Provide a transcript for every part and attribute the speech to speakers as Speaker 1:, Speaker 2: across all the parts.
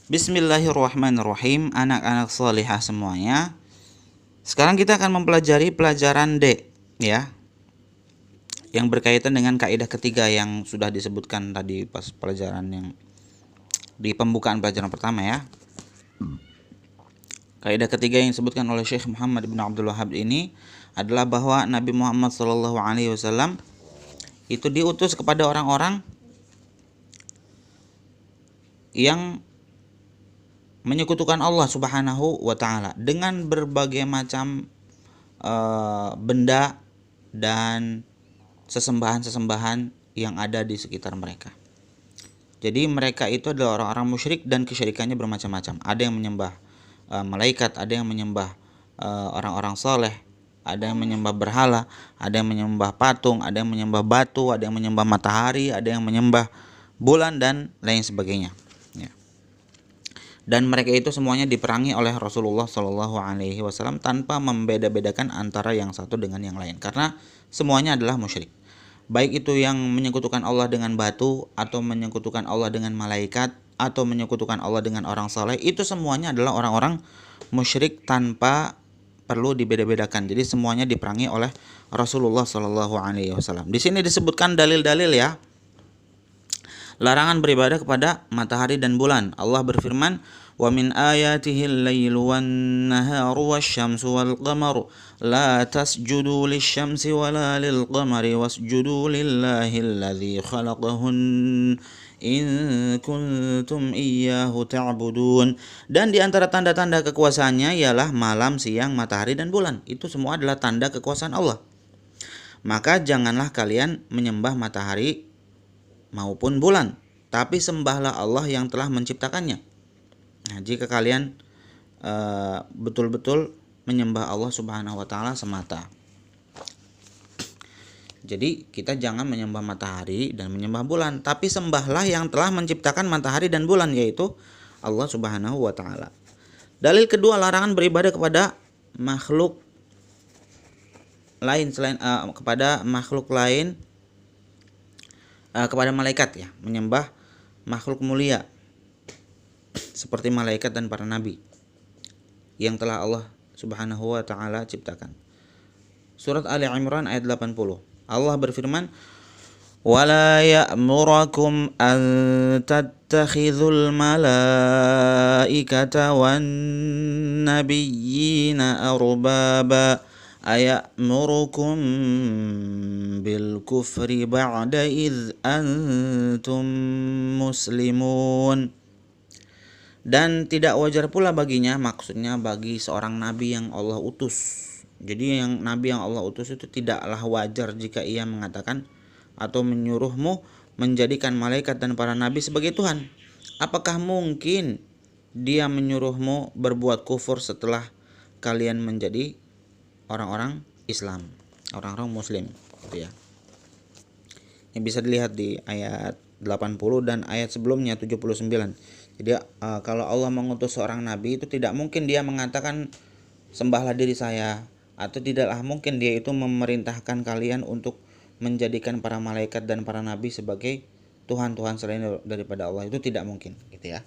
Speaker 1: Bismillahirrahmanirrahim, anak-anak salihah semuanya. Sekarang kita akan mempelajari pelajaran D, ya, yang berkaitan dengan kaidah ketiga yang sudah disebutkan tadi pas pelajaran yang di pembukaan pelajaran pertama, ya. Kaidah ketiga yang disebutkan oleh Syekh Muhammad bin Abdul Wahhab ini adalah bahwa Nabi Muhammad SAW itu diutus kepada orang-orang yang menyekutukan Allah Subhanahu wa taala dengan berbagai macam benda dan sesembahan-sesembahan yang ada di sekitar mereka. Jadi mereka itu adalah orang-orang musyrik dan kesyirikannya bermacam-macam. Ada yang menyembah malaikat, ada yang menyembah orang-orang soleh, ada yang menyembah berhala, ada yang menyembah patung, ada yang menyembah batu, ada yang menyembah matahari, ada yang menyembah bulan dan lain sebagainya. Dan mereka itu semuanya diperangi oleh Rasulullah SAW tanpa membeda-bedakan antara yang satu dengan yang lain, karena semuanya adalah musyrik. Baik itu yang menyekutukan Allah dengan batu, atau menyekutukan Allah dengan malaikat, atau menyekutukan Allah dengan orang saleh, itu semuanya adalah orang-orang musyrik tanpa perlu dibeda-bedakan. Jadi semuanya diperangi oleh Rasulullah SAW. Di sini disebutkan dalil-dalil, ya. Larangan beribadah kepada matahari dan bulan. Allah berfirman, "Wa min ayatihi al-lailu wan-naharu wasyamsu wal-qamaru la tasjudu lisyamsi wala lil-qamari wasjudu lillahi alladzi khalaqahun in kuntum iyyahu ta'budun." Dan di antara tanda-tanda kekuasaannya ialah malam, siang, matahari dan bulan. Itu semua adalah tanda kekuasaan Allah. Maka janganlah kalian menyembah matahari maupun bulan, tapi sembahlah Allah yang telah menciptakannya. Nah, jika kalian betul-betul menyembah Allah Subhanahu wa taala semata. Jadi kita jangan menyembah matahari dan menyembah bulan, tapi sembahlah yang telah menciptakan matahari dan bulan, yaitu Allah Subhanahu wa taala. Dalil kedua, larangan beribadah kepada makhluk lain selain kepada makhluk lain, kepada malaikat, ya, menyembah makhluk mulia seperti malaikat dan para nabi yang telah Allah Subhanahu wa taala ciptakan. Surat Ali Imran ayat 80. Allah berfirman, "Wala ya'murakum an tattakhidhul malaikata wan nabiyyina arbaba aya'murukum bil kufri ba'da idh antum muslimun." Dan tidak wajar pula baginya, maksudnya bagi seorang nabi yang Allah utus. Jadi yang nabi yang Allah utus itu tidaklah wajar jika ia mengatakan atau menyuruhmu menjadikan malaikat dan para nabi sebagai Tuhan. Apakah mungkin dia menyuruhmu berbuat kufur setelah kalian menjadi orang-orang Islam, orang-orang Muslim, gitu ya. Yang bisa dilihat di ayat 80 dan ayat sebelumnya 79. Jadi kalau Allah mengutus seorang nabi, itu tidak mungkin dia mengatakan sembahlah diri saya, atau tidaklah mungkin dia itu memerintahkan kalian untuk menjadikan para malaikat dan para nabi sebagai Tuhan-Tuhan selain daripada Allah. Itu tidak mungkin, gitu ya.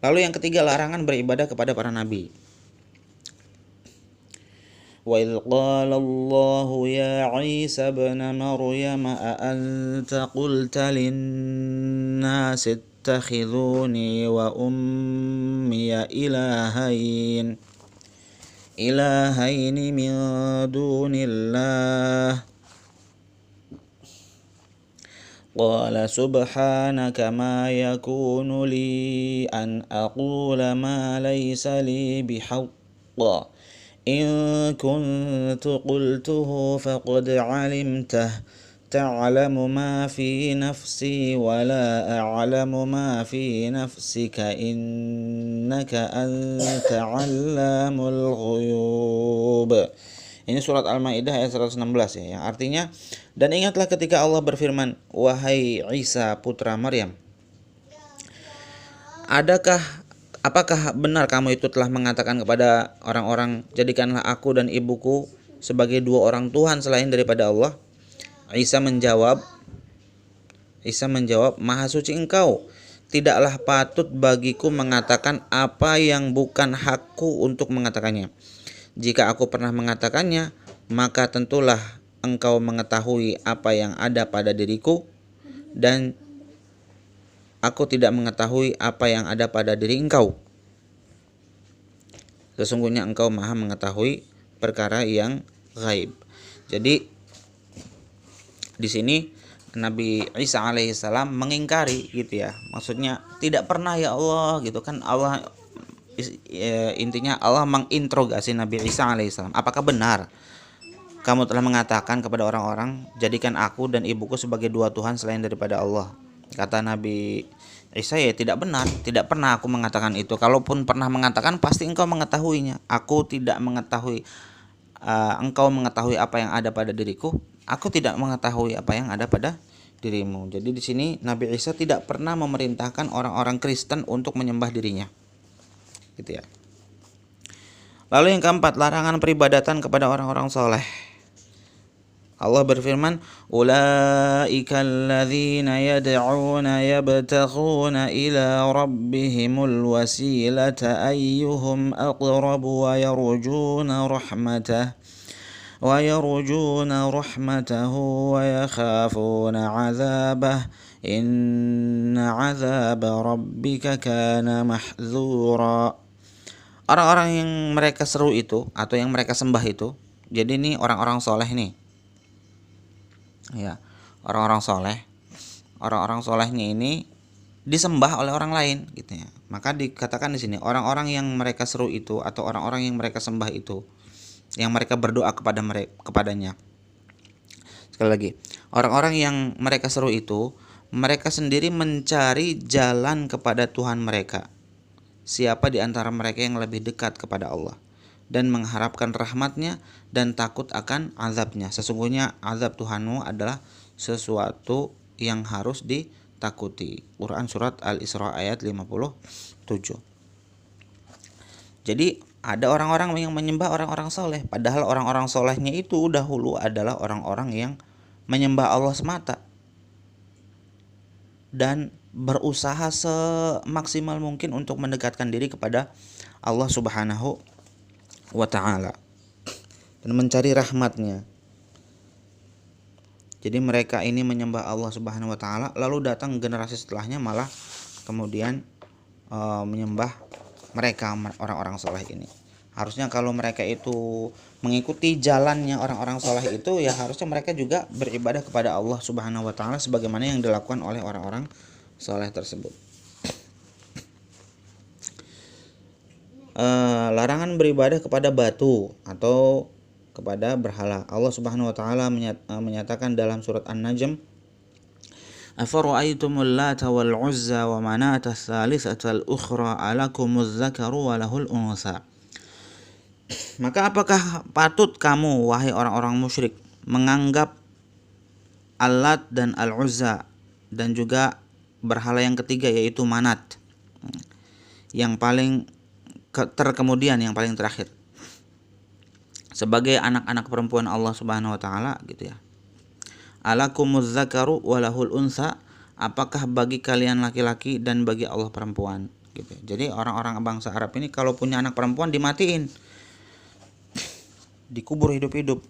Speaker 1: Lalu yang ketiga, larangan beribadah kepada para nabi. وَإِذْ قَالَ اللَّهُ يَا عِيسَى ابْنَ مَرْيَمَ أَأَنْتَ قُلْتَ لِلنَّاسِ اتَّخِذُونِي وَأُمِّيَ إِلَٰهَيْنِ مِن دُونِ اللَّهِ قَالَ سُبْحَانَكَ مَا يَكُونُ لِي أَنْ أَقُولَ مَا لَيْسَ لِي بِحَقٍّ إن كنت قلته فقد علمته تعلم ما في نفسي ولا أعلم ما في نفسك إنك أنت علام الغيوب. Ini surat Al-Maidah ayat 116, ya, yang artinya, dan ingatlah ketika Allah berfirman, "Wahai Isa putra Maryam, apakah benar kamu itu telah mengatakan kepada orang-orang, jadikanlah aku dan ibuku sebagai dua orang Tuhan selain daripada Allah?" Isa menjawab, Maha suci engkau, tidaklah patut bagiku mengatakan apa yang bukan hakku untuk mengatakannya. Jika aku pernah mengatakannya, maka tentulah engkau mengetahui apa yang ada pada diriku, dan aku tidak mengetahui apa yang ada pada diri engkau. Sesungguhnya engkau maha mengetahui perkara yang gaib. Jadi di sini Nabi Isa alaihissalam mengingkari gitu ya. Maksudnya tidak pernah ya Allah gitu kan. Allah intinya Allah menginterogasi Nabi Isa alaihissalam. Apakah benar kamu telah mengatakan kepada orang-orang, jadikan aku dan ibuku sebagai dua Tuhan selain daripada Allah? Kata Nabi Isa, ya tidak benar, tidak pernah aku mengatakan itu. Kalaupun pernah mengatakan, pasti engkau mengetahuinya. Aku tidak mengetahui, engkau mengetahui apa yang ada pada diriku. Aku tidak mengetahui apa yang ada pada dirimu. Jadi di sini Nabi Isa tidak pernah memerintahkan orang-orang Kristen untuk menyembah dirinya, gitu ya. Lalu yang keempat, larangan peribadatan kepada orang-orang soleh. Allah berfirman, "Ulaika alladzina yad'una yabtaghuna ila rabbihimul wasilata ayyuhum aqrabu wa yarjuna rahmatahu wa yakhafuna 'adzabah inna 'adzaba rabbika kana mahdzura." Orang-orang yang mereka seru itu atau yang mereka sembah itu, jadi ini orang-orang soleh nih. Ya, orang-orang solehnya ini disembah oleh orang lain gitu ya. Maka dikatakan di sini orang-orang yang mereka seru itu atau orang-orang yang mereka sembah itu, yang mereka berdoa kepadanya. Sekali lagi, orang-orang yang mereka seru itu, mereka sendiri mencari jalan kepada Tuhan mereka. Siapa di antara mereka yang lebih dekat kepada Allah dan mengharapkan rahmatnya dan takut akan azabnya. Sesungguhnya azab Tuhanmu adalah sesuatu yang harus ditakuti. Quran surat Al-Isra ayat 57. Jadi ada orang-orang yang menyembah orang-orang soleh, padahal orang-orang solehnya itu dahulu adalah orang-orang yang menyembah Allah semata dan berusaha semaksimal mungkin untuk mendekatkan diri kepada Allah Subhanahu wa ta'ala dan mencari rahmatnya. Jadi mereka ini menyembah Allah Subhanahu wa ta'ala, lalu datang generasi setelahnya malah kemudian menyembah mereka, orang-orang soleh ini. Harusnya kalau mereka itu mengikuti jalannya orang-orang soleh itu, ya harusnya mereka juga beribadah kepada Allah Subhanahu wa ta'ala sebagaimana yang dilakukan oleh orang-orang soleh tersebut. Larangan beribadah kepada batu atau kepada berhala. Allah Subhanahu wa taala menyatakan dalam surat An-Najm, "Afara'aytumul Lata wal Uzza wa Manata tsalitsatal ukhra alakumuz zakaru wa lahul unsa." Maka apakah patut kamu wahai orang-orang musyrik menganggap Al-Lat dan Al-Uzza dan juga berhala yang ketiga yaitu Manat yang paling terkemudian, yang paling terakhir, sebagai anak-anak perempuan Allah Subhanahu wa taala gitu ya. Alakumuz zakaru walahul unsa, apakah bagi kalian laki-laki dan bagi Allah perempuan gitu. Jadi orang-orang bangsa Arab ini kalau punya anak perempuan dimatiin, dikubur hidup-hidup,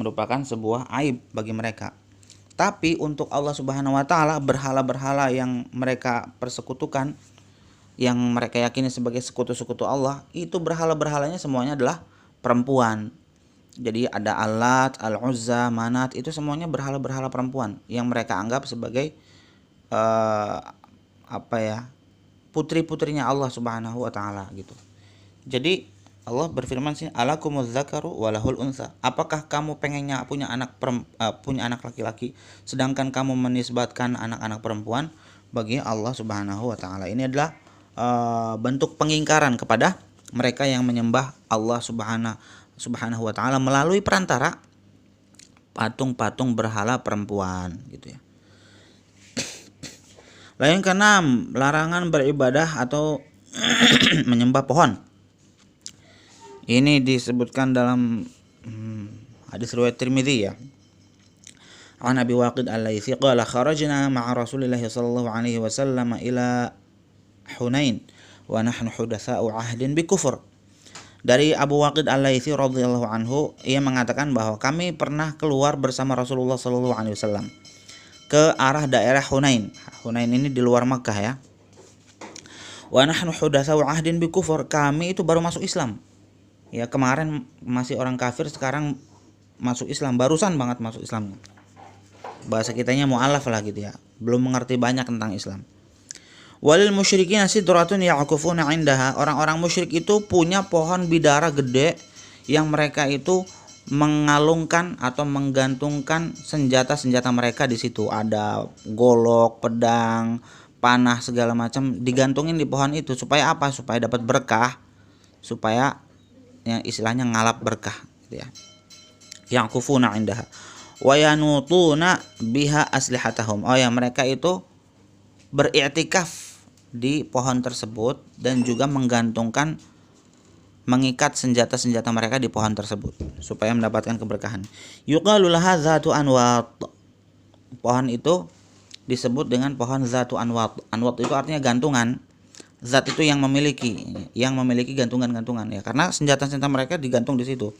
Speaker 1: merupakan sebuah aib bagi mereka. Tapi untuk Allah Subhanahu wa taala, berhala-berhala yang mereka persekutukan, yang mereka yakini sebagai sekutu-sekutu Allah, itu berhala-berhalanya semuanya adalah perempuan. Jadi ada Al-Lat, Al-Uzza, Manat, itu semuanya berhala-berhala perempuan yang mereka anggap sebagai putri-putrinya Allah Subhanahu wa taala gitu. Jadi Allah berfirman sini, alakumuz zakaru walahul unsa. Apakah kamu pengennya punya anak laki-laki sedangkan kamu menisbatkan anak-anak perempuan bagi Allah Subhanahu wa taala? Ini adalah bentuk pengingkaran kepada mereka yang menyembah Allah Subhanahu wa taala melalui perantara patung-patung berhala perempuan gitu ya. Lalu yang keenam, larangan beribadah atau menyembah pohon. Ini disebutkan dalam hadis riwayat Tirmidzi ya. An Abi Waqid Al-Laitsi qala kharajna ma'a Rasulillah sallallahu alaihi wasallam ila Hunain wa nahnu hudatsa'u 'ahdin bi kufur. Dari Abu Waqid Al-Laitsi radhiyallahu anhu, ia mengatakan bahwa kami pernah keluar bersama Rasulullah sallallahu alaihi wasallam ke arah daerah Hunain. Hunain ini di luar Makkah ya. Wa nahnu hudatsa'u 'ahdin bi kufur. Kami itu baru masuk Islam. Ya, kemarin masih orang kafir, sekarang masuk Islam, barusan banget masuk Islam. Bahasa kitanya mu'alaf lah gitu ya, belum mengerti banyak tentang Islam. Walil musyrikin sidratun ya'kufuna 'indaha. Orang-orang musyrik itu punya pohon bidara gede yang mereka itu mengalungkan atau menggantungkan senjata-senjata mereka di situ. Ada golok, pedang, panah segala macam digantungin di pohon itu supaya apa? Supaya dapat berkah, supaya yang istilahnya ngalap berkah gitu ya. Ya'kufuna 'indaha wa yanutuna biha aslihatahum. Oh ya, mereka itu beriktikaf di pohon tersebut dan juga menggantungkan, mengikat senjata-senjata mereka di pohon tersebut supaya mendapatkan keberkahan. Yuqalu laha dzatu anwat. Pohon itu disebut dengan pohon dzatu anwat. Anwat itu artinya gantungan. Zat itu yang memiliki gantungan-gantungan ya, karena senjata-senjata mereka digantung di situ.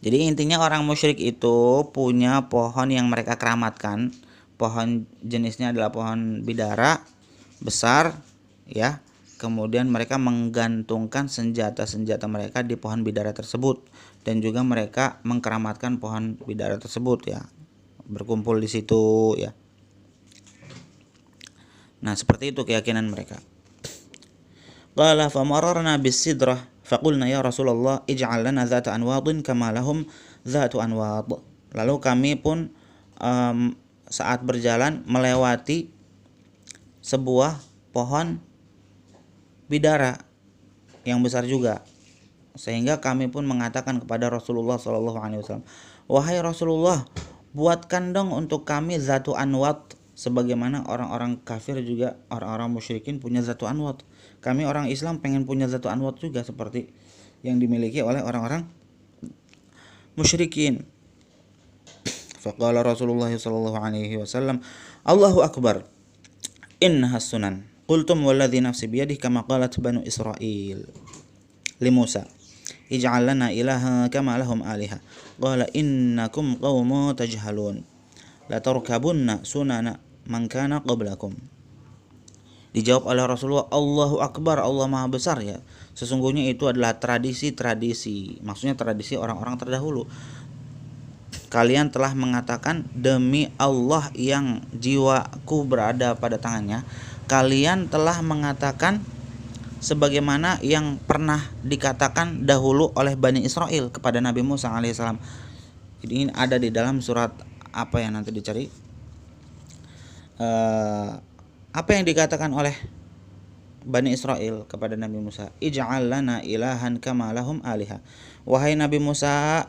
Speaker 1: Jadi intinya orang musyrik itu punya pohon yang mereka keramatkan. Pohon jenisnya adalah pohon bidara besar ya. Kemudian mereka menggantungkan senjata-senjata mereka di pohon bidara tersebut, dan juga mereka mengkeramatkan pohon bidara tersebut ya. Berkumpul di situ ya. Nah, seperti itu keyakinan mereka. Qala famararna bis-sidrah faqulna ya Rasulullah ij'al lana dzata anwadin kama lahum dzatu anwad. Lalu kami pun saat berjalan melewati sebuah pohon bidara yang besar juga, sehingga kami pun mengatakan kepada Rasulullah sallallahu alaihi wasallam, wahai Rasulullah, buatkan dong untuk kami dzatu anwad sebagaimana orang-orang kafir juga, orang-orang musyrikin punya dzatu anwad. Kami orang Islam pengen punya dzatu anwad juga seperti yang dimiliki oleh orang-orang musyrikin. Faqala Rasulullah sallallahu alaihi wasallam, Allahu akbar, innahas sunan. Qultum walladzi nafsi biyadihi kama qalat banu Israil li Musa, ij'al lana ilaha kama lahum aliha. Qala innakum qaumun tajhalun la tarkabunna sunana man kana qablakum. Dijawab oleh Rasulullah, Allahu akbar, Allah Maha besar ya. Sesungguhnya itu adalah tradisi-tradisi, maksudnya tradisi orang-orang terdahulu. Kalian telah mengatakan, demi Allah yang jiwaku berada pada tangannya, kalian telah mengatakan sebagaimana yang pernah dikatakan dahulu oleh Bani Israel kepada Nabi Musa alaihissalam. Ini ada di dalam surat apa yang nanti dicari, apa yang dikatakan oleh Bani Israel kepada Nabi Musa, ij'al lana ilahan kama lahum aliha. Wahai Nabi Musa,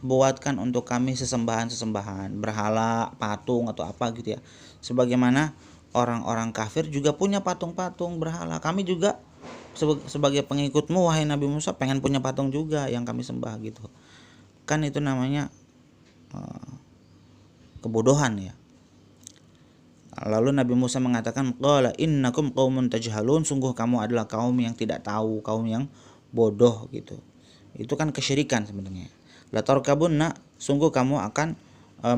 Speaker 1: buatkan untuk kami sesembahan-sesembahan, berhala, patung atau apa gitu ya. Sebagaimana orang-orang kafir juga punya patung-patung berhala. Kami juga sebagai pengikutmu wahai Nabi Musa pengen punya patung juga yang kami sembah gitu. Kan itu namanya kebodohan ya. Lalu Nabi Musa mengatakan, qala innakum qaumun tajhalun, sungguh kamu adalah kaum yang tidak tahu, kaum yang bodoh gitu. Itu kan kesyirikan sebenarnya. La tarkabunna, sungguh kamu akan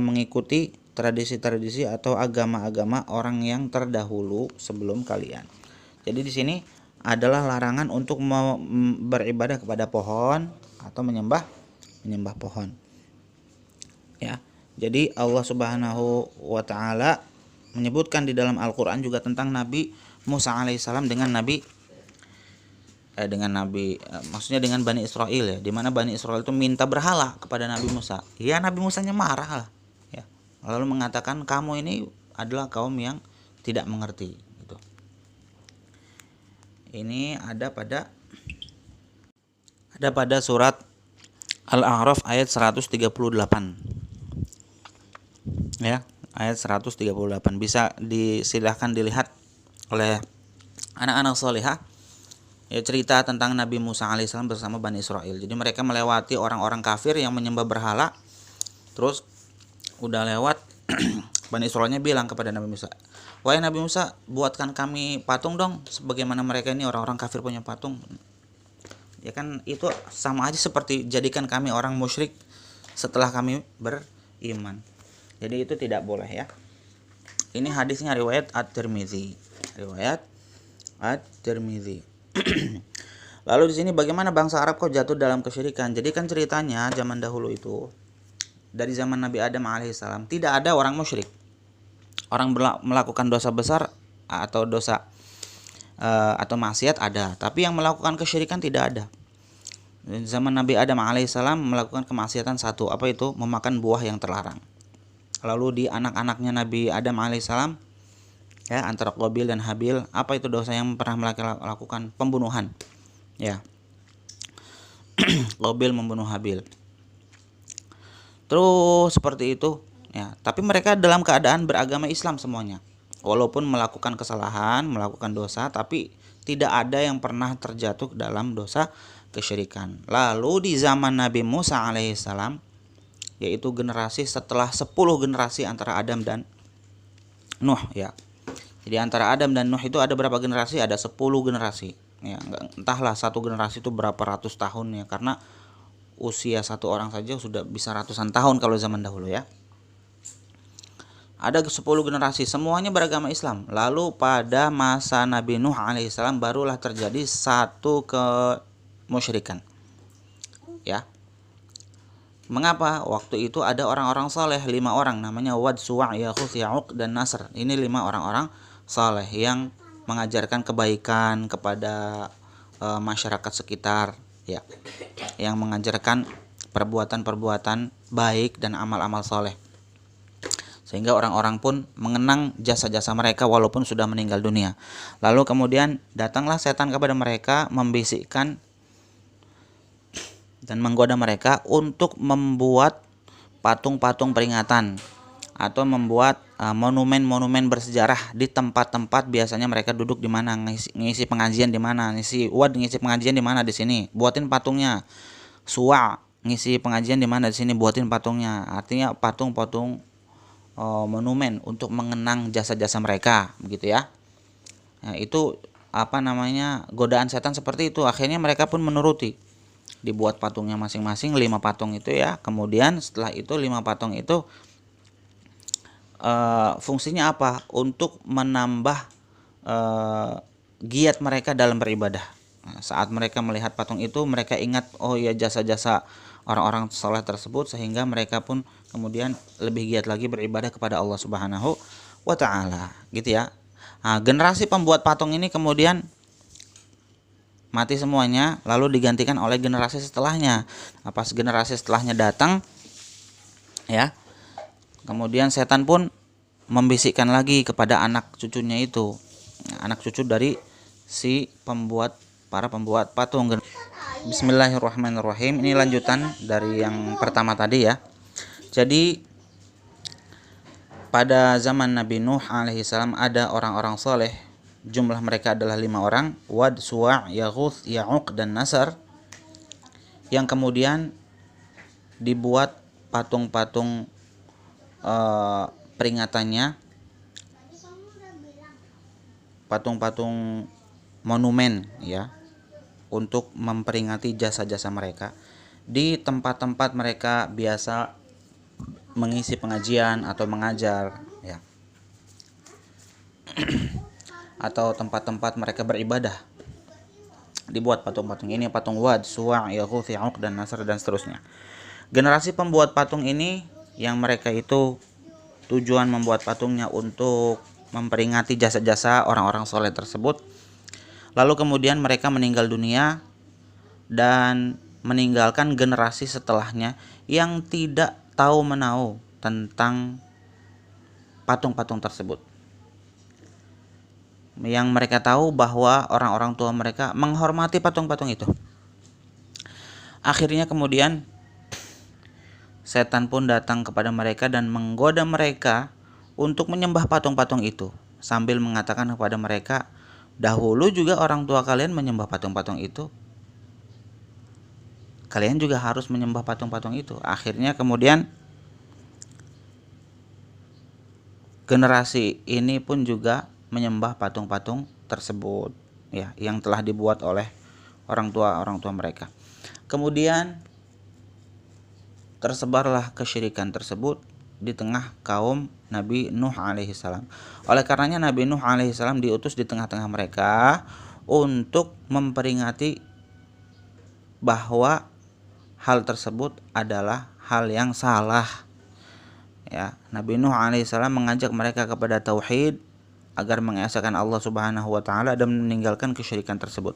Speaker 1: mengikuti tradisi-tradisi atau agama-agama orang yang terdahulu sebelum kalian. Jadi di sini adalah larangan untuk beribadah kepada pohon atau menyembah pohon. Ya. Jadi Allah Subhanahu wa taala menyebutkan di dalam Al-Qur'an juga tentang Nabi Musa alaihissalam dengan maksudnya dengan Bani Israel ya, di mana Bani Israel itu minta berhala kepada Nabi Musa. Ya, Nabi Musanya marah lah ya. Lalu mengatakan, kamu ini adalah kaum yang tidak mengerti gitu. Ini ada pada surat Al-A'raf ayat 138. Ya, ayat 138 bisa silahkan dilihat oleh anak-anak solihah ya, cerita tentang Nabi Musa alaihissalam bersama Bani Israel. Jadi mereka melewati orang-orang kafir yang menyembah berhala, terus udah lewat Bani Israilnya bilang kepada Nabi Musa, "Wahai Nabi Musa, buatkan kami patung dong sebagaimana mereka ini orang-orang kafir punya patung." Ya kan itu sama aja seperti jadikan kami orang musyrik setelah kami beriman. Jadi itu tidak boleh ya. Ini hadisnya riwayat At-Tirmizi. Riwayat At-Tirmizi. Lalu di sini bagaimana bangsa Arab kok jatuh dalam kesyirikan? Jadi kan ceritanya zaman dahulu itu dari zaman Nabi Adam alaihissalam tidak ada orang musyrik. Orang melakukan dosa besar atau dosa atau maksiat ada, tapi yang melakukan kesyirikan tidak ada. Zaman Nabi Adam alaihissalam melakukan kemaksiatan satu, apa itu? Memakan buah yang terlarang. Lalu di anak-anaknya Nabi Adam alaihissalam, ya, antara Qabil dan Habil, apa itu dosa yang pernah melakukan? Pembunuhan, ya. Qabil membunuh Habil. Terus seperti itu, ya. Tapi mereka dalam keadaan beragama Islam semuanya. Walaupun melakukan kesalahan, melakukan dosa, tapi tidak ada yang pernah terjatuh dalam dosa kesyirikan. Lalu di zaman Nabi Musa alaihissalam, yaitu generasi setelah 10 generasi antara Adam dan Nuh, ya. Jadi antara Adam dan Nuh itu ada berapa generasi? Ada 10 generasi. Ya, entahlah satu generasi itu berapa ratus tahun ya, karena usia satu orang saja sudah bisa ratusan tahun kalau zaman dahulu ya. Ada 10 generasi semuanya beragama Islam. Lalu pada masa Nabi Nuh alaihissalam barulah terjadi satu kemusyrikan. Ya. Mengapa? Waktu itu ada orang-orang saleh 5 orang, namanya Wad, Suwa', Yaghuts, Ya'uq dan Nasr. Ini 5 orang-orang saleh yang mengajarkan kebaikan kepada masyarakat sekitar, ya. Yang mengajarkan perbuatan-perbuatan baik dan amal-amal saleh. Sehingga orang-orang pun mengenang jasa-jasa mereka walaupun sudah meninggal dunia. Lalu kemudian datanglah setan kepada mereka, membisikkan dan menggoda mereka untuk membuat patung-patung peringatan atau membuat monumen-monumen bersejarah di tempat-tempat biasanya mereka duduk di mana, ngisi pengajian di mana, ngisi pengajian di mana, di sini buatin patungnya. Suwa ngisi pengajian di mana, di sini buatin patungnya. Artinya patung-patung monumen untuk mengenang jasa-jasa mereka, begitu ya. Nah, itu godaan setan seperti itu. Akhirnya mereka pun menuruti. Dibuat patungnya masing-masing 5 patung itu ya. Kemudian setelah itu 5 patung itu fungsinya apa? Untuk menambah giat mereka dalam beribadah. Nah, saat mereka melihat patung itu, mereka ingat, oh ya, jasa-jasa orang-orang saleh tersebut, sehingga mereka pun kemudian lebih giat lagi beribadah kepada Allah Subhanahu wa taala, gitu ya. Nah, generasi pembuat patung ini kemudian mati semuanya, lalu digantikan oleh generasi setelahnya. Nah, pas generasi setelahnya datang, ya, kemudian setan pun membisikkan lagi kepada anak cucunya itu, anak cucu dari si para pembuat patung. Bismillahirrahmanirrahim. Ini lanjutan dari yang pertama tadi ya. Jadi pada zaman Nabi Nuh alaihissalam ada orang-orang soleh. Jumlah mereka adalah 5 orang, Wad, Suwa', Yaghuts, Ya'uq dan Nasr, yang kemudian dibuat patung-patung peringatannya, patung-patung monumen ya, untuk memperingati jasa-jasa mereka di tempat-tempat mereka biasa mengisi pengajian atau mengajar ya. Atau tempat-tempat mereka beribadah. Dibuat patung-patung ini, patung Wad, Suwa', Yaghuts, Ya'uq dan Nasr dan seterusnya. Generasi pembuat patung ini yang mereka itu tujuan membuat patungnya untuk memperingati jasa-jasa orang-orang soleh tersebut. Lalu kemudian mereka meninggal dunia dan meninggalkan generasi setelahnya yang tidak tahu menahu tentang patung-patung tersebut. Yang mereka tahu bahwa orang-orang tua mereka menghormati patung-patung itu. Akhirnya kemudian setan pun datang kepada mereka dan menggoda mereka untuk menyembah patung-patung itu, sambil mengatakan kepada mereka, dahulu juga orang tua kalian menyembah patung-patung itu, kalian juga harus menyembah patung-patung itu. Akhirnya kemudian generasi ini pun juga menyembah patung-patung tersebut, ya, yang telah dibuat oleh orang tua mereka. Kemudian tersebarlah kesyirikan tersebut di tengah kaum Nabi Nuh alaihissalam. Oleh karenanya Nabi Nuh alaihissalam diutus di tengah-tengah mereka untuk memperingati bahwa hal tersebut adalah hal yang salah. Ya, Nabi Nuh alaihissalam mengajak mereka kepada tauhid agar mengesahkan Allah Subhanahu wa taala dan meninggalkan kesyirikan tersebut.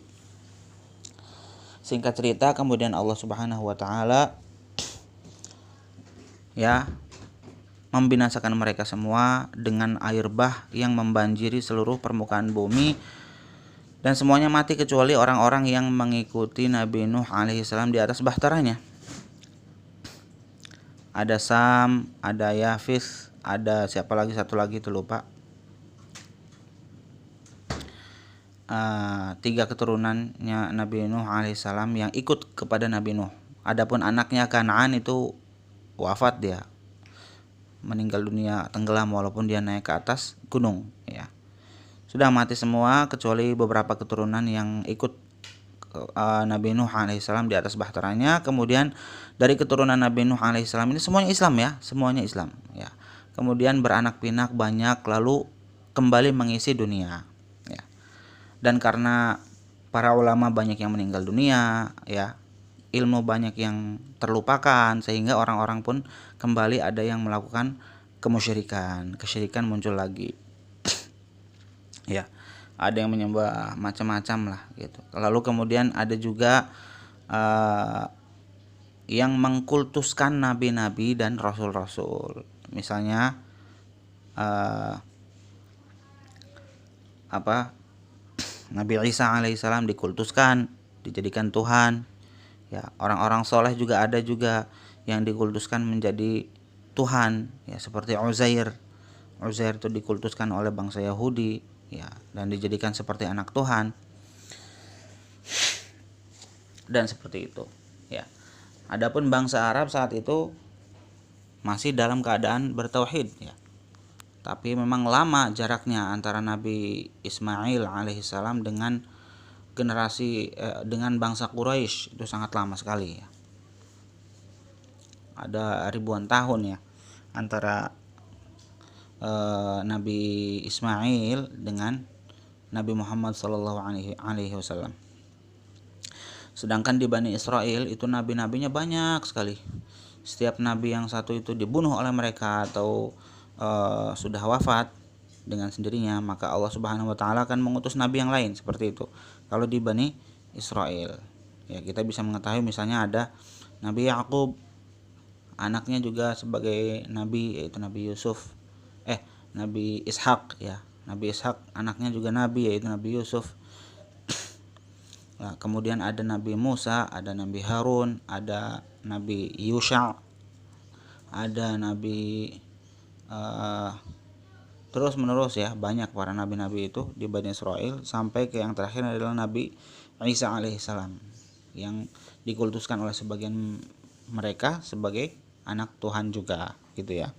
Speaker 1: Singkat cerita, kemudian Allah Subhanahu wa taala ya membinasakan mereka semua dengan air bah yang membanjiri seluruh permukaan bumi, dan semuanya mati kecuali orang-orang yang mengikuti Nabi Nuh alaihissalam di atas bahtaranya. Ada Sam, ada Yafis, ada siapa lagi, satu lagi itu lupa. 3 keturunannya Nabi Nuh alaihissalam yang ikut kepada Nabi Nuh. Adapun anaknya Kan'an itu wafat, dia meninggal dunia, tenggelam walaupun dia naik ke atas gunung, ya. Sudah mati semua kecuali beberapa keturunan yang ikut Nabi Nuh alaihissalam di atas bahtaranya. Kemudian dari keturunan Nabi Nuh alaihissalam ini semuanya Islam, ya, semuanya Islam, ya. Kemudian beranak pinak banyak, lalu kembali mengisi dunia, ya. Dan karena para ulama banyak yang meninggal dunia, ya, ilmu banyak yang terlupakan, sehingga orang-orang pun kembali ada yang melakukan kesyirikan muncul lagi. Ya, ada yang menyembah macam-macam lah gitu. Lalu kemudian ada juga yang mengkultuskan nabi-nabi dan rasul-rasul. Misalnya Nabi Isa alaihissalam dikultuskan, dijadikan Tuhan. Ya, orang-orang soleh juga ada juga yang dikultuskan menjadi Tuhan, ya, seperti Uzair. Uzair itu dikultuskan oleh bangsa Yahudi, ya, dan dijadikan seperti anak Tuhan, dan seperti itu, ya. Adapun bangsa Arab saat itu masih dalam keadaan bertauhid, ya. Tapi memang lama jaraknya antara Nabi Ismail alaihissalam dengan dengan bangsa Quraisy, itu sangat lama sekali, ya. Ada ribuan tahun, ya, antara Nabi Ismail dengan Nabi Muhammad sallallahu alaihi wasallam. Sedangkan di Bani Israel itu nabi-nabinya banyak sekali. Setiap nabi yang satu itu dibunuh oleh mereka atau sudah wafat dengan sendirinya, maka Allah Subhanahu wa taala akan mengutus nabi yang lain seperti itu. Kalau di Bani Israel, ya, kita bisa mengetahui misalnya ada Nabi Yakub, anaknya juga sebagai nabi, yaitu Nabi Yusuf. Nabi Ishak, ya. Nabi Ishak anaknya juga nabi, yaitu Nabi Yusuf. Nah, kemudian ada Nabi Musa, ada Nabi Harun, ada Nabi Yusha, ada Nabi terus menerus, ya, banyak para nabi-nabi itu di Bani Israel, sampai ke yang terakhir adalah Nabi Isa alaihissalam yang dikultuskan oleh sebagian mereka sebagai anak Tuhan juga, gitu, ya.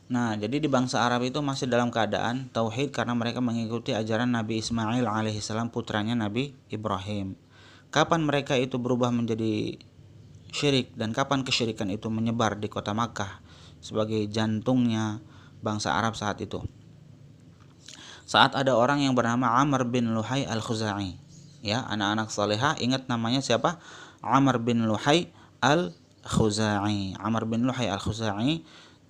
Speaker 1: Nah, jadi di bangsa Arab itu masih dalam keadaan tauhid karena mereka mengikuti ajaran Nabi Ismail alaihissalam, putranya Nabi Ibrahim. Kapan mereka itu berubah menjadi syirik dan kapan kesyirikan itu menyebar di kota Makkah sebagai jantungnya bangsa Arab saat itu? Saat ada orang yang bernama Amr bin Luhai al-Khuzai, ya, anak-anak salehah ingat namanya siapa? Amr bin Luhai al-Khuzai. Amr bin Luhai al-Khuzai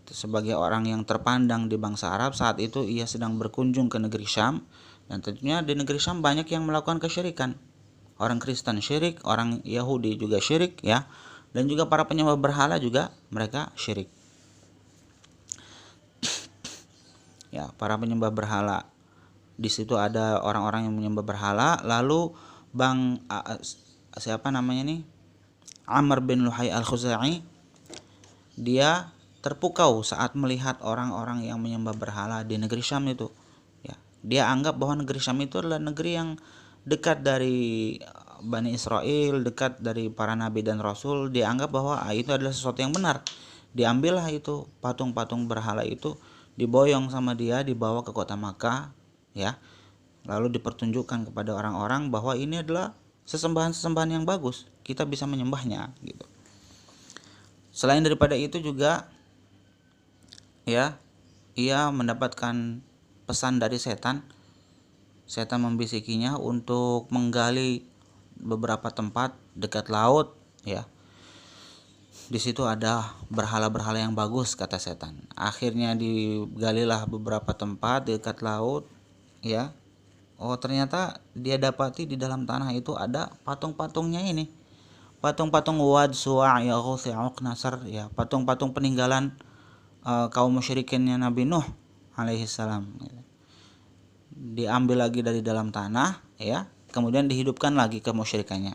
Speaker 1: sebagai orang yang terpandang di bangsa Arab saat itu, ia sedang berkunjung ke negeri Syam, dan tentunya di negeri Syam banyak yang melakukan kesyirikan. Orang Kristen syirik, orang Yahudi juga syirik, ya, dan juga para penyembah berhala juga mereka syirik. Ya, para penyembah berhala. Di situ ada orang-orang yang menyembah berhala, lalu siapa namanya nih? Amr bin Luhai al-Khuzai, dia terpukau saat melihat orang-orang yang menyembah berhala di negeri Syam itu. Ya, dia anggap bahwa negeri Syam itu adalah negeri yang dekat dari Bani Israel, dekat dari para nabi dan rasul. Dia anggap bahwa itu adalah sesuatu yang benar. Diambillah itu patung-patung berhala itu diboyong sama dia, dibawa ke kota Makkah, ya. Lalu dipertunjukkan kepada orang-orang bahwa ini adalah sesembahan-sesembahan yang bagus, kita bisa menyembahnya gitu. Selain daripada itu juga, ya, ia mendapatkan pesan dari setan. Setan membisikinya untuk menggali beberapa tempat dekat laut, ya. Di situ ada berhala-berhala yang bagus, kata setan. Akhirnya digalilah beberapa tempat dekat laut, ya. Oh, ternyata dia dapati di dalam tanah itu ada patung-patungnya ini. Patung-patung Wad, Suwa', Yaghus, Ya'uq, Nasr, ya, patung-patung peninggalan kaum musyrikinnya Nabi Nuh alaihi salam. Diambil lagi dari dalam tanah, ya, kemudian dihidupkan lagi kemusyrikannya.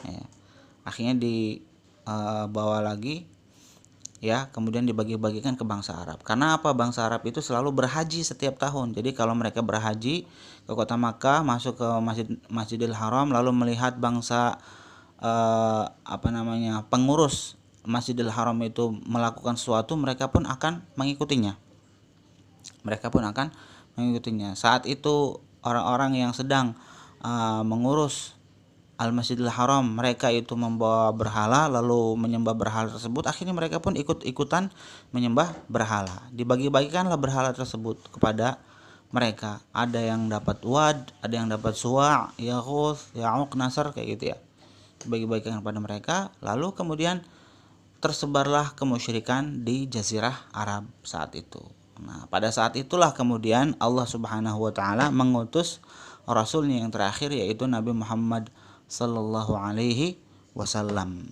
Speaker 1: Ya. Akhirnya dibawa lagi, ya, kemudian dibagi-bagikan ke bangsa Arab. Karena apa? Bangsa Arab itu selalu berhaji setiap tahun. Jadi kalau mereka berhaji ke kota Makkah, masuk ke Masjidil Haram, lalu melihat bangsa pengurus Masjidil Haram itu melakukan sesuatu, mereka pun akan mengikutinya. Saat itu orang-orang yang sedang mengurus Al-Masjidil Haram, mereka itu membawa berhala lalu menyembah berhala tersebut. Akhirnya mereka pun ikut-ikutan menyembah berhala. Dibagi-bagikanlah berhala tersebut kepada mereka. Ada yang dapat Wad, ada yang dapat Suwa', Yaghus, Ya'uq, Nasr, kayak gitu ya. Dibagi-bagikan kepada mereka. Lalu kemudian tersebarlah kemusyrikan di Jazirah Arab saat itu. Nah, pada saat itulah kemudian Allah Subhanahu wa taala mengutus rasulnya yang terakhir, yaitu Nabi Muhammad sallallahu alaihi wasallam,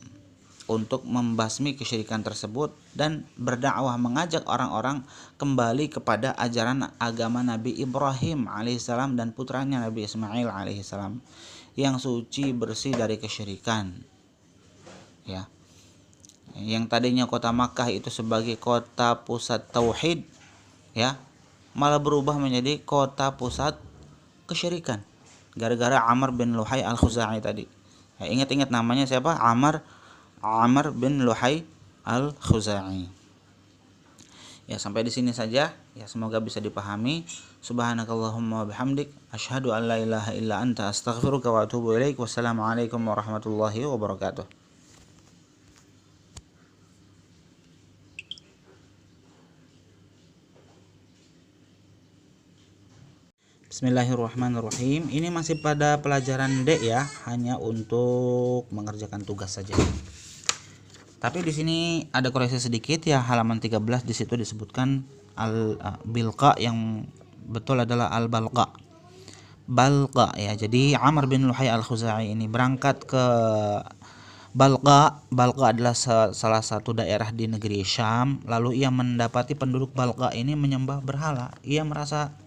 Speaker 1: untuk membasmi kesyirikan tersebut dan berdakwah, mengajak orang-orang kembali kepada ajaran agama Nabi Ibrahim alaihissalam dan putranya Nabi Ismail alaihissalam yang suci bersih dari kesyirikan, ya. Yang tadinya kota Makkah itu sebagai kota pusat tauhid, ya, malah berubah menjadi kota pusat kesyirikan gara-gara Amr bin Luhai Al-Khuzai tadi. Ya, ingat-ingat namanya siapa? Amr bin Luhai Al-Khuzai. Ya, sampai di sini saja. Ya, semoga bisa dipahami. Subhanakallahumma wa bihamdik, asyhadu an la ilaha illa anta, astaghfiruka wa atubu ilaik. Wassalamualaikum warahmatullahi wabarakatuh. Bismillahirrahmanirrahim. Ini masih pada pelajaran D, ya, hanya untuk mengerjakan tugas saja. Tapi di sini ada koreksi sedikit, ya, halaman 13 di situ disebutkan al-bilqa, yang betul adalah al-balqa. Balqa, ya. Jadi Amr bin Luhai Al-Khuzai ini berangkat ke Balqa. Balqa adalah salah satu daerah di negeri Syam. Lalu ia mendapati penduduk Balqa ini menyembah berhala. Ia merasa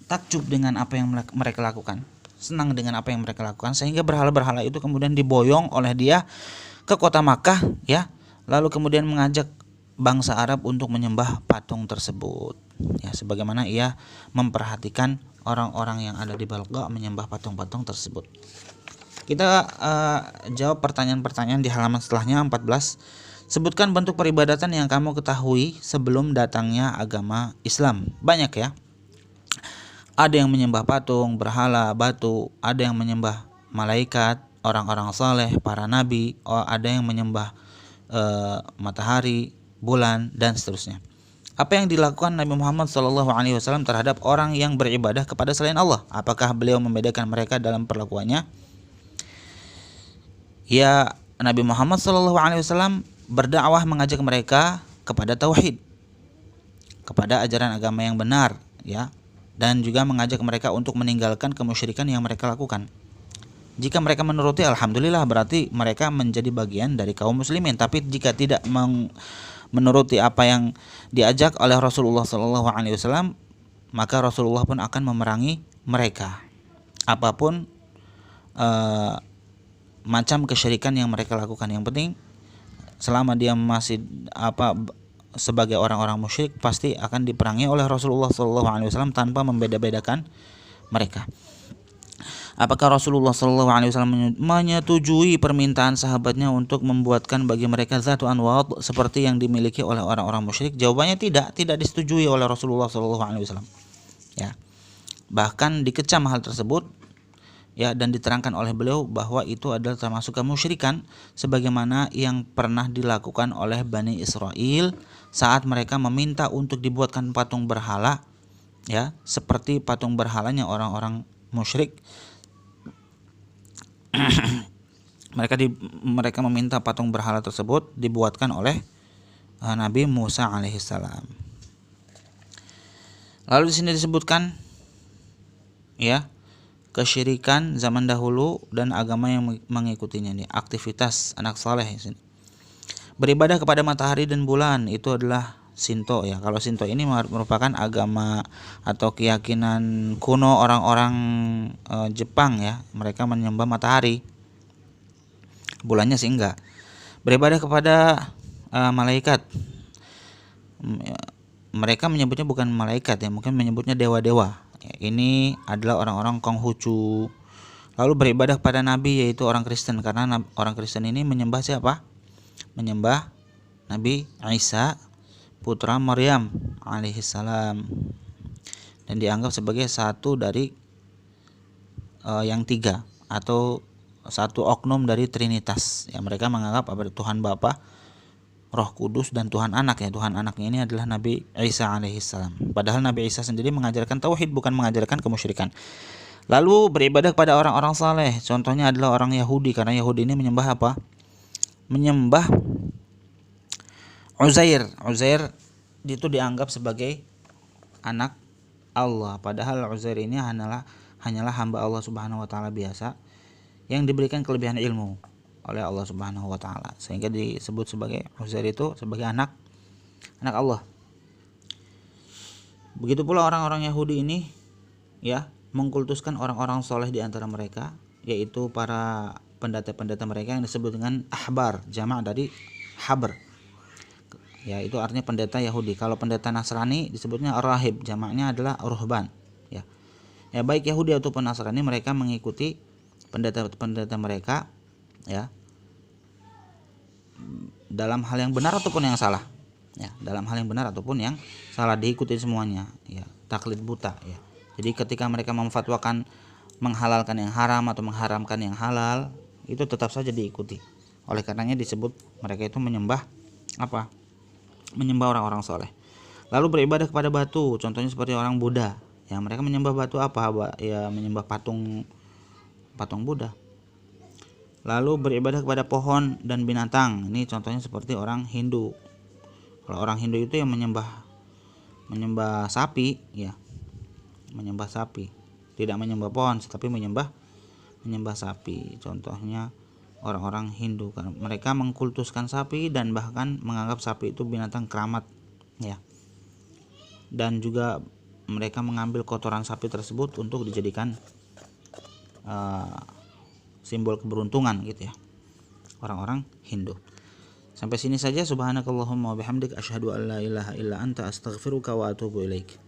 Speaker 1: takjub dengan apa yang mereka lakukan, senang dengan apa yang mereka lakukan, sehingga berhala-berhala itu kemudian diboyong oleh dia ke kota Makkah, ya. Lalu kemudian mengajak bangsa Arab untuk menyembah patung tersebut, ya, sebagaimana ia memperhatikan orang-orang yang ada di Balqa menyembah patung-patung tersebut. Kita jawab pertanyaan-pertanyaan di halaman setelahnya, 14. Sebutkan bentuk peribadatan yang kamu ketahui sebelum datangnya agama Islam. Banyak, ya. Ada yang menyembah patung, berhala, batu, ada yang menyembah malaikat, orang-orang saleh, para nabi, ada yang menyembah matahari, bulan, dan seterusnya. Apa yang dilakukan Nabi Muhammad SAW terhadap orang yang beribadah kepada selain Allah? Apakah beliau membedakan mereka dalam perlakuannya? Ya, Nabi Muhammad SAW berdakwah, mengajak mereka kepada tauhid, kepada ajaran agama yang benar, ya, dan juga mengajak mereka untuk meninggalkan kemusyrikan yang mereka lakukan. Jika mereka menuruti, alhamdulillah, berarti mereka menjadi bagian dari kaum muslimin. Tapi jika tidak menuruti apa yang diajak oleh Rasulullah SAW, maka Rasulullah pun akan memerangi mereka. Apapun macam kesyirikan yang mereka lakukan, yang penting selama dia masih sebagai orang-orang musyrik, pasti akan diperangi oleh Rasulullah SAW tanpa membeda-bedakan mereka. Apakah Rasulullah SAW menyetujui permintaan sahabatnya untuk membuatkan bagi mereka zatu anwad seperti yang dimiliki oleh orang-orang musyrik? Jawabannya tidak disetujui oleh Rasulullah SAW. Ya, bahkan dikecam hal tersebut, ya, dan diterangkan oleh beliau bahwa itu adalah termasuk kemusyrikan sebagaimana yang pernah dilakukan oleh Bani Israel saat mereka meminta untuk dibuatkan patung berhala, ya, seperti patung berhalanya orang-orang musyrik. mereka meminta patung berhala tersebut dibuatkan oleh Nabi Musa alaihissalam. Lalu di sini disebutkan, ya, kesyirikan zaman dahulu dan agama yang mengikutinya, nih aktivitas anak saleh di sini. Beribadah kepada matahari dan bulan itu adalah Shinto, ya. Kalau Shinto ini merupakan agama atau keyakinan kuno orang-orang Jepang, ya. Mereka menyembah matahari. Bulannya sih enggak. Beribadah kepada malaikat. Mereka menyebutnya bukan malaikat, ya, mungkin menyebutnya dewa-dewa. Ya, ini adalah orang-orang Konghucu. Lalu beribadah kepada nabi, yaitu orang Kristen, karena orang Kristen ini menyembah siapa? Menyembah Nabi Isa putra Maryam alaihissalam, dan dianggap sebagai satu dari yang tiga atau satu oknum dari Trinitas. Ya, mereka menganggap ada Tuhan Bapa, Roh Kudus, dan Tuhan Anak, ya. Tuhan Anaknya ini adalah Nabi Isa alaihissalam. Padahal Nabi Isa sendiri mengajarkan tauhid, bukan mengajarkan kemusyrikan. Lalu beribadah kepada orang-orang saleh. Contohnya adalah orang Yahudi, karena Yahudi ini menyembah apa? Menyembah Uzair. Uzair itu dianggap sebagai anak Allah, padahal Uzair ini hanyalah hamba Allah Subhanahu wa taala biasa yang diberikan kelebihan ilmu oleh Allah Subhanahu wa taala, sehingga disebut sebagai Uzair itu sebagai anak Allah. Begitu pula orang-orang Yahudi ini, ya, mengkultuskan orang-orang soleh di antara mereka, yaitu para pendeta-pendeta mereka yang disebut dengan ahbar, jamak dari habr. Ya, itu artinya pendeta Yahudi. Kalau pendeta Nasrani disebutnya rahib, jamaknya adalah ruhban, ya. Ya, baik Yahudi ataupun Nasrani, mereka mengikuti pendeta-pendeta mereka, ya, dalam hal yang benar ataupun yang salah, ya, dalam hal yang benar ataupun yang salah diikuti semuanya, ya, taklid buta, ya. Jadi ketika mereka memfatwakan menghalalkan yang haram atau mengharamkan yang halal, itu tetap saja diikuti. Oleh karenanya disebut mereka itu menyembah apa? Menyembah orang-orang soleh. Lalu beribadah kepada batu, contohnya seperti orang Buddha. Ya, mereka menyembah batu apa? Ya, menyembah patung Buddha. Lalu beribadah kepada pohon dan binatang. Ini contohnya seperti orang Hindu. Kalau orang Hindu itu yang menyembah sapi, ya. Menyembah sapi. Tidak menyembah pohon, tetapi menyembah sapi. Contohnya orang-orang Hindu, karena mereka mengkultuskan sapi dan bahkan menganggap sapi itu binatang keramat, ya. Dan juga mereka mengambil kotoran sapi tersebut untuk dijadikan simbol keberuntungan, gitu, ya. Orang-orang Hindu. Sampai sini saja. Subhanakallahumma wa bihamdik asyhadu an la ilaha illa anta astaghfiruka wa atubu ilaik.